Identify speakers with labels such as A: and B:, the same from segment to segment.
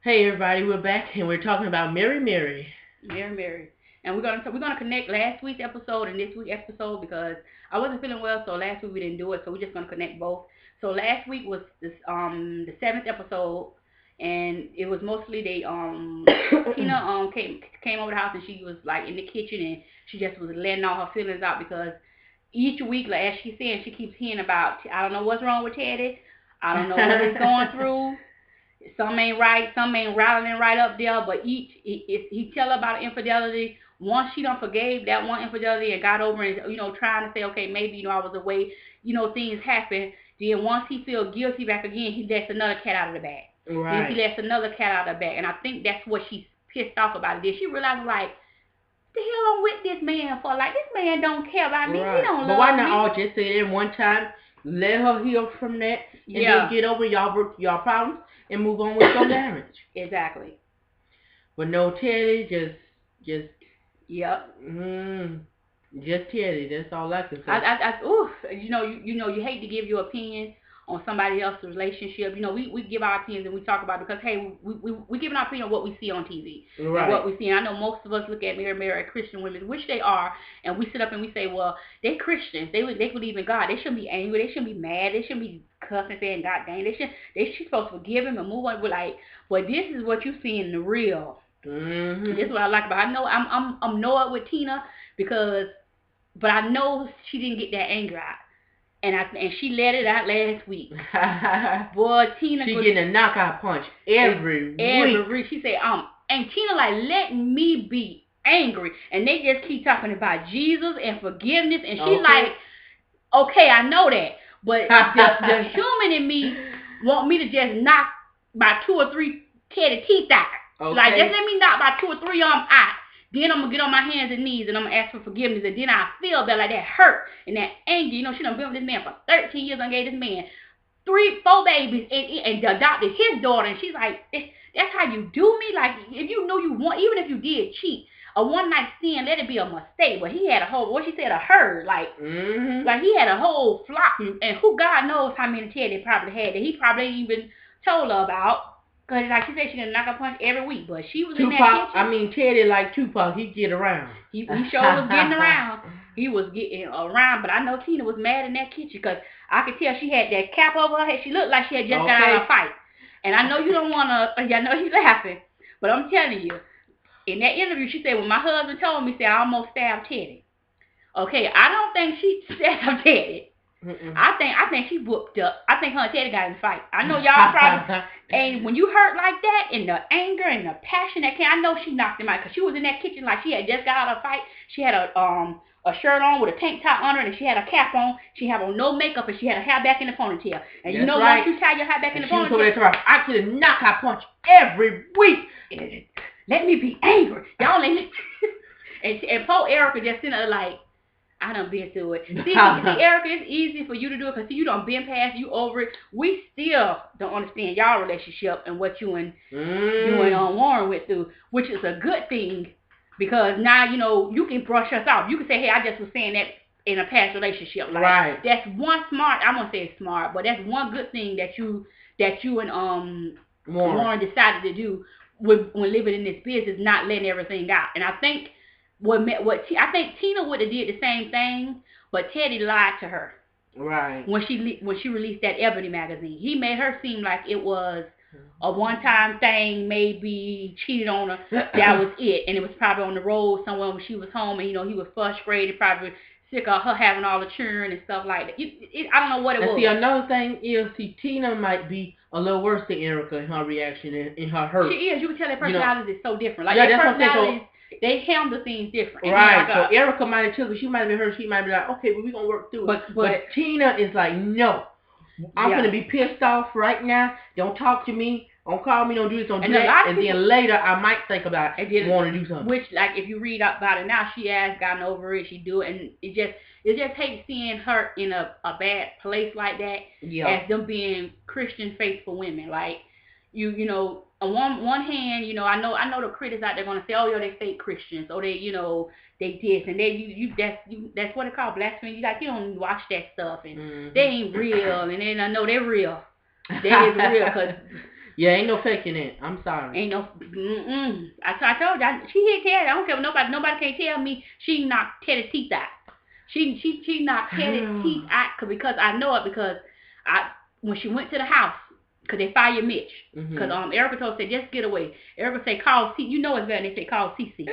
A: Hey everybody, we're back and we're talking about Mary.
B: Mary. And we're gonna connect last week's episode and this week's episode because I wasn't feeling well, so last week we didn't do it, so we're just gonna connect both. So last week was the seventh episode, and it was mostly they Tina came over the house and she was like in the kitchen and she just was letting all her feelings out because each week, like as she said, she keeps hearing about I don't know what's wrong with Teddy, I don't know what he's going through. Some ain't right, some ain't rattling right up there, but he tell her about infidelity. Once she done forgave that one infidelity and got over and trying to say, okay, maybe I was away, things happen. Then once he feel guilty back again, he lets another cat out of the bag.
A: Right.
B: Then he lets another cat out of the bag, and I think that's what she's pissed off about it. Then she realized like, the hell I'm with this man for? Like this man don't care about me.
A: Right.
B: He don't love me.
A: But why not all just say it one time, let her heal from that, and then get over y'all problems and move on with your marriage.
B: Exactly.
A: But no, Teddy, just.
B: Yep.
A: Just Teddy. That's all I can say.
B: You hate to give your opinion on somebody else's relationship. We give our opinions and we talk about it because hey, we give an opinion on what we see on TV.
A: Right.
B: And what we see. And I know most of us look at married Christian women, which they are, and we sit up and we say, well, they're Christians. They believe in God. They shouldn't be angry. They shouldn't be mad. They shouldn't be cussing saying God dang. They should supposed to forgive him and move on. We're like, but this is what you see in the real. This is what I like about. I know I'm Noah with Tina but I know she didn't get that anger out. And she let it out last week. Boy, Tina.
A: She getting a knockout punch every week.
B: She said, and Tina like, let me be angry. And they just keep talking about Jesus and forgiveness. And she like, okay, I know that. But the human in me want me to just knock about 2 or 3 Teddy teeth out. Okay. Like, just let me knock about 2 or 3 of them out. Then I'm going to get on my hands and knees and I'm going to ask for forgiveness. And then I feel that like that hurt and that anger. She done been with this man for 13 years and gave this man 4 babies and adopted his daughter. And she's like, that's how you do me? Like, if you know you want, even if you did cheat, a one night stand, let it be a mistake. But he had a whole, what she said, a herd. Like, like he had a whole flock. And who God knows how many Teddy probably had that he probably ain't even told her about. Because like she said, she gonna knock a punch every week, but she was
A: Tupac,
B: in that kitchen.
A: I mean, Teddy like Tupac, he get around.
B: He sure was getting around. He was getting around, but I know Tina was mad in that kitchen because I could tell she had that cap over her head. She looked like she had just got out of a fight. And I know you don't want to, I know you're laughing, but I'm telling you, in that interview, she said, when my husband told me, I almost stabbed Teddy. Okay, I don't think she stabbed Teddy. I think she whooped up. I think her and Teddy got in a fight. I know y'all probably. And when you hurt like that, and the anger and the passion that came, I know she knocked him out because she was in that kitchen like she had just got out of a fight. She had a shirt on with a tank top on her, and she had a cap on. She had on no makeup, and she had her hair back in the ponytail. And you know once you tie your hair back in the ponytail,
A: I could knock her punch every week.
B: Let me be angry, y'all. And poor Erica just sitting there like, I done been through it. See, Erica, it's easy for you to do it because you done been past, you over it. We still don't understand y'all relationship and what you and Warren went through, which is a good thing because now, you can brush us off. You can say, hey, I just was saying that in a past relationship. Like, right. That's one smart, I won't say it's smart, but that's one good thing that you and Warren decided to do when living in this business, not letting everything out. And I think I think Tina would have did the same thing, but Teddy lied to her.
A: Right.
B: When she released that Ebony magazine, he made her seem like it was a one-time thing. Maybe cheated on her. That was it, and it was probably on the road somewhere when she was home, and he was frustrated, probably sick of her having all the churn and stuff like that. I don't know what it was.
A: See, another thing is, Tina might be a little worse than Erica in her reaction and in her hurt.
B: She is. You can tell their personality is so different. Like their personalities. They handle things different.
A: Right. So Erica might have took it. She might have been hurt. She might be like, okay, well, we're going to work through it. But Tina is like, no. I'm going to be pissed off right now. Don't talk to me. Don't call me. Don't do this. Don't do that. And then later, I might think about it. Want to do something.
B: Which, like, if you read about it now, she has gotten over it. She do it. And it just takes seeing her in a bad place like that as them being Christian faithful women. Like, you know, on one hand, I know the critics out there gonna say, oh yeah, they fake Christians, or they they this and they that's what they call blasphemy. You don't watch that stuff and they ain't real, and then I know they're real. They is real because
A: Yeah, ain't no faking it. I'm sorry.
B: Ain't no. I told you, she hit Teddy. I don't care what nobody can't tell me she knocked Teddy's teeth out. She knocked Teddy's teeth out because I know it because when she went to the house. Because they fired Mitch. Because Erica told said, just get away. Erica said, call C. You know it's better than they say, call CC.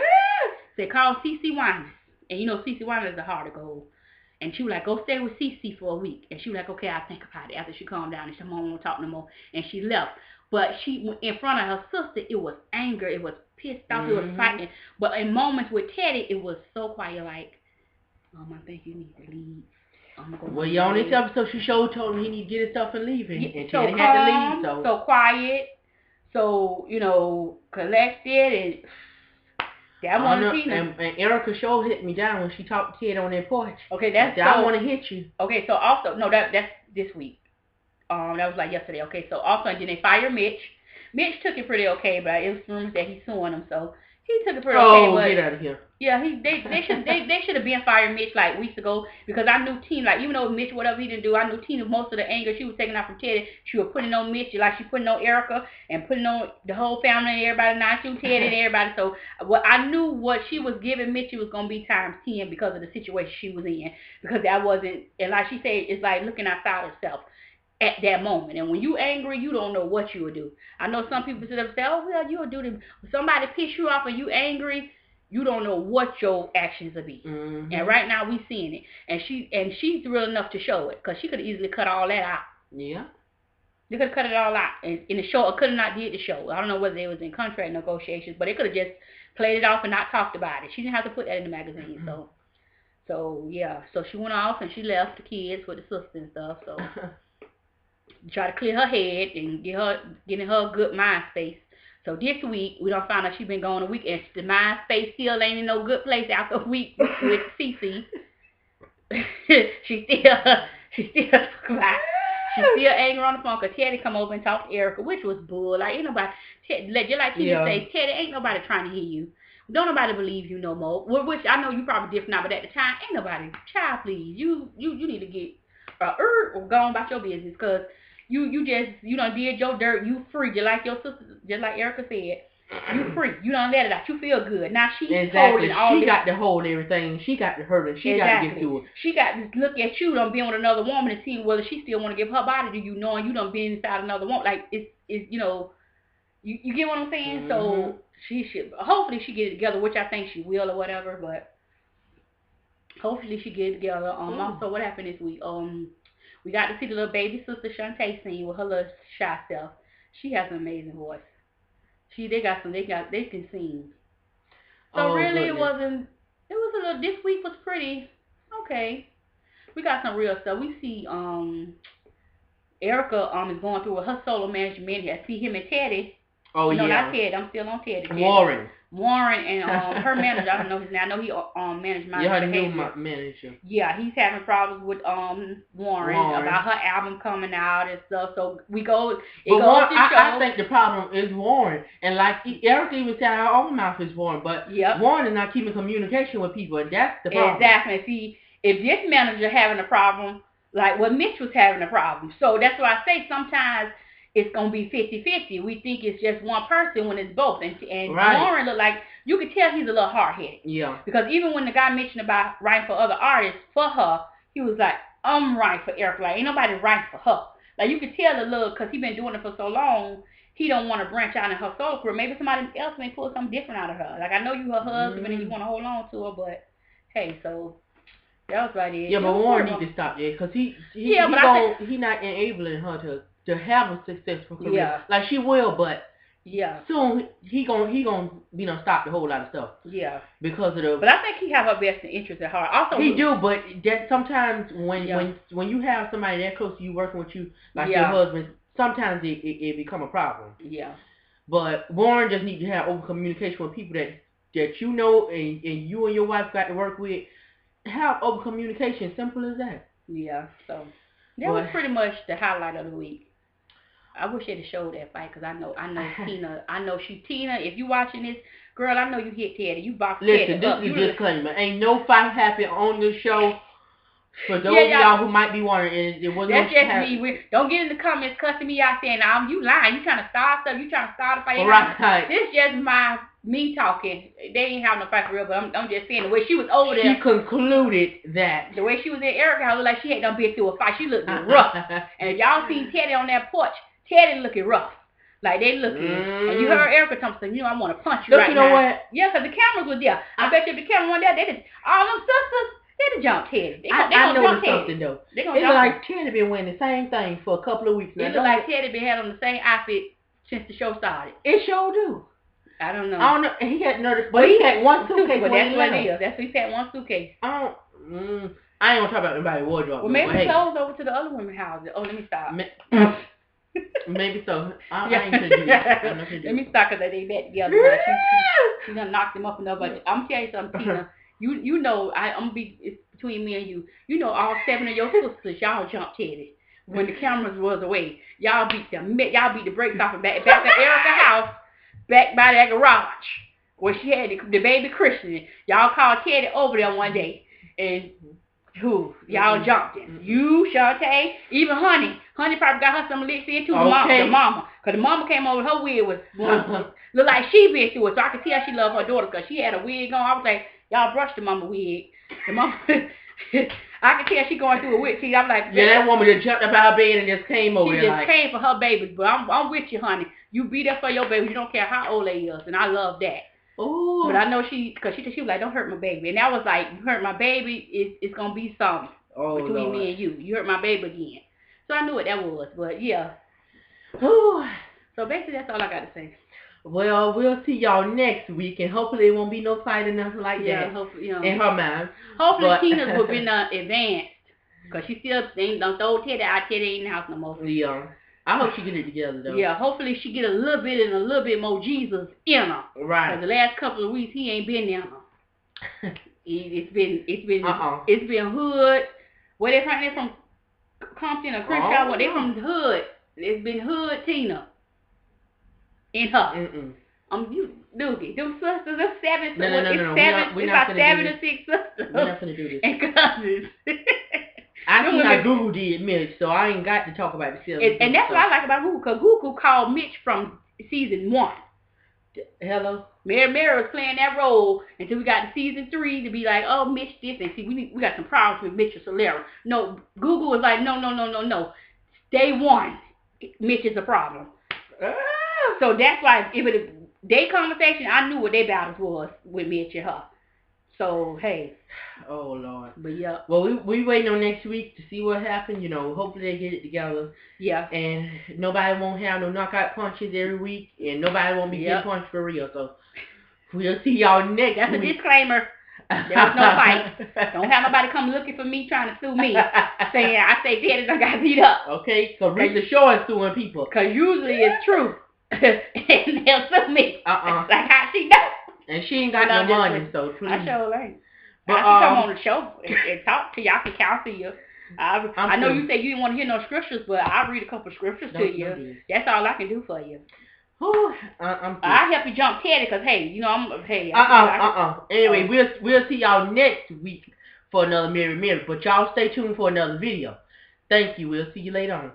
B: Said, call CC Winans. And you know CC Winans is a hard to go. And she was like, go stay with CC for a week. And she was like, okay, I'll think about it. After she calmed down and she said, Mom won't talk no more. And she left. But she, in front of her sister, it was anger. It was pissed off. It was fighting. But in moments with Teddy, it was so quiet like, I think you need to leave.
A: Well, on this episode, she told him he need to get his stuff and leave. And
B: so
A: Teddy
B: calm,
A: had to leave.
B: So quiet. So, collected and that one
A: and Erica Shaw hit me down when she talked to Ted on that porch.
B: Okay, that's
A: I want to hit you.
B: Okay, so also that's this week. That was like yesterday. Okay, so also then they fired Mitch. Mitch took it pretty okay, but it was rumors that he's suing him, so he took it pretty okay. But
A: get out of here.
B: Yeah, they should have been fired Mitch like weeks ago because I knew Tina, like even though Mitch whatever he didn't do, I knew Tina most of the anger she was taking out from Teddy, she was putting on Mitch like she putting on Erica and putting on the whole family and everybody, now she was Teddy and everybody. So I knew what she was giving Mitch was gonna be times 10 because of the situation she was in because that wasn't, and like she said, it's like looking outside herself at that moment. And when you angry, you don't know what you would do. I know some people sit up and say, oh well, you'll do this. When somebody piss you off and you angry, you don't know what your actions will be. And right now we seeing it. And she's real enough to show it. Because she could have easily cut all that out.
A: Yeah.
B: They could have cut it all out. And in the show, it could have not did the show. I don't know whether it was in contract negotiations, but they could have just played it off and not talked about it. She didn't have to put that in the magazine. So yeah. So she went off and she left the kids with the sister and stuff. So try to clear her head and get in her good mind space. So this week, we don't find out she's been gone a week, and the mind space still ain't in no good place after a week with CC. She still angry on the phone because Teddy come over and talk to Erica, which was bull. Like, ain't nobody, just like Tina say, Teddy, ain't nobody trying to hear you. Don't nobody believe you no more. Which I know you probably different now, but at the time, ain't nobody. Child, please. You need to get or go on about your business because you done did your dirt. You free, just like your sister, just like Erica said. You free. You done let it out. You feel good. Now she's holding all this.
A: She got to hold everything. She got to hurt it. She got to get to it.
B: She got to look at you done being with another woman and see whether she still want to give her body to you, knowing you done been inside another woman. Like it's you get what I'm saying? So she should hopefully she get it together, which I think she will or whatever, but hopefully she get it together. Also what happened this week? We got to see the little baby sister Shantae sing with her little shy self. She has an amazing voice. They can sing. So really it was a little, this week was pretty okay. We got some real stuff. We see Erica is going through with her solo management. I see him and Teddy.
A: Oh no,
B: not Ted. I'm still on Teddy.
A: Warren
B: and her manager. I don't know his name. I know he managed my behavior.
A: Her manager.
B: Yeah, he's having problems with Warren about her album coming out and stuff. So we go.
A: I think the problem is Warren, and like Erica even said, her own mouth is Warren, but Warren is not keeping communication with people, and that's the problem.
B: Exactly. See, if this manager having a problem, like Mitch was having a problem, so that's why I say sometimes it's going to be 50-50. We think it's just one person when it's both. And Warren look like, you could tell he's a little hard-headed.
A: Yeah.
B: Because even when the guy mentioned about writing for other artists for her, he was like, I'm writing for Erica. Like, ain't nobody writing for her. Like, you could tell a little, because he's been doing it for so long, he don't want to branch out in her solo career. Maybe somebody else may pull something different out of her. Like, I know you her husband and you want to hold on to her, but, hey, so that was right there.
A: Yeah, but Warren need to stop there, because he not enabling her to have a successful career.
B: Yeah.
A: Like she will, but
B: yeah,
A: soon he gonna stop the whole lot of stuff.
B: Yeah.
A: Because of the.
B: But I think he have her best interest at heart. Also,
A: he do, but that sometimes when you have somebody that close to you working with you like your husband, sometimes it become a problem.
B: Yeah.
A: But Warren just need to have open communication with people that you know and you and your wife got to work with. Have open communication. Simple as that.
B: Yeah. So that was pretty much the highlight of the week. I wish they'd have showed that fight because I know Tina. Tina, if you watching this, girl, I know you hit Teddy. You boxed Teddy up.
A: Listen, this is a disclaimer. Ain't no fight happen on the show. For those of y'all who might be wondering, it wasn't.
B: That's just me. Don't get in the comments cussing me out saying, you lying. You trying to start stuff. You trying to start a fight.
A: Right.
B: This just me talking. They ain't having no fight for real, but I'm just saying the way she was over there.
A: She concluded that.
B: The way she was in Erica's house, looked like she had done been through a fight. She looked rough. And if y'all seen Teddy on that porch, Teddy looking rough. Like they looking. And you heard Erica talking, I want to punch you right now.
A: You know what?
B: Yeah, because the cameras were there. I bet you if the camera went there, all them sisters, they'd have jumped Teddy.
A: I know something though. It look like Teddy been wearing the same thing for a couple of weeks now.
B: It look like Teddy been had on the same outfit since the show started.
A: It sure do.
B: I don't know.
A: He had another, but he had one suitcase.
B: But that's what it is. That's what he had, one suitcase.
A: I ain't gonna talk about anybody's wardrobe.
B: Well, maybe clothes over to the other women's house. Oh, let me stop.
A: Maybe so. I ain't gonna do that.
B: Let me stop because they ain't that together. She done knocked him up enough. But I'm telling you something, Tina. You know, I'm gonna be, it's between me and you. You know, all 7 of your sisters, y'all jumped Teddy when the cameras was away. Y'all beat the brakes off of back at Erica's house, back by that garage where she had the baby Christian. Y'all called Teddy over there one day, and y'all jumped him. You, Shantae, even Honey. Honey probably got her some licks in too. The mama. Because the mama came over, her wig was look like she been through it. So I could tell she loved her daughter because she had a wig on. I was like, y'all brushed the mama wig. The mama, I could tell she going through a wig. See, I'm like,
A: yeah, that woman just jumped up out of bed and just came over there.
B: She just came for her babies. But I'm with you, honey. You be there for your baby. You don't care how old they is. And I love that.
A: Ooh.
B: But I know because she was like, don't hurt my baby. And that was like, you hurt my baby, it's going to be something between me and you. You hurt my baby again. So I knew what that was. But yeah.
A: Ooh.
B: So basically, that's all I got to say.
A: Well, we'll see y'all next week, and hopefully it won't be no fight or nothing like that.
B: Hopefully,
A: in her mind.
B: Hopefully Tina's will be advanced. Because she still don't throw Teddy out. Teddy ain't in the house no more.
A: Yeah. I hope she get it together, though.
B: Yeah, hopefully she get a little bit more Jesus in her.
A: Right.
B: Because the last couple of weeks, he ain't been in her. It's been hood. Where they from? They from Compton or Crenshaw? They from the hood. It's been hood Tina. In her. You Doogie. Them sisters, them 7.
A: No. We're
B: It's
A: not
B: about 7 or 6 sisters.
A: We're not gonna do this.
B: And cousins.
A: I see how Google did Mitch, so I ain't got to talk about the season.
B: And that's what I like about Google, because Google called Mitch from season 1.
A: Hello?
B: Mary was playing that role until we got to season 3 to be like, oh, Mitch this, and see, we got some problems with Mitch and Solera. No, Google was like, no. Day 1, Mitch is a problem. So that's why, if their conversation, I knew what their battles was with Mitch and her. So, hey.
A: Oh, Lord.
B: But, yeah.
A: Well, we waiting on next week to see what happens. You know, hopefully they get it together.
B: Yeah.
A: And nobody won't have no knockout punches every week. And nobody won't be getting punched for real. So, we'll see y'all next week.
B: That's a disclaimer. There was no fight. Don't have nobody come looking for me trying to sue me. Saying, I say Daddy done got beat up.
A: Okay? So, Rita Shaw is suing people.
B: Because usually it's true. And they'll sue me. Like how she know.
A: And she ain't got no money, so please.
B: I sure ain't. But I can come on the show and talk to y'all, can counsel you. I know you say you didn't want to hear no scriptures, but I'll read a couple scriptures to you. That's all I can do for you. I'll help you jump Teddy, because, hey, you know,
A: Anyway, we'll see y'all next week for another Mary. But y'all stay tuned for another video. Thank you. We'll see you later on.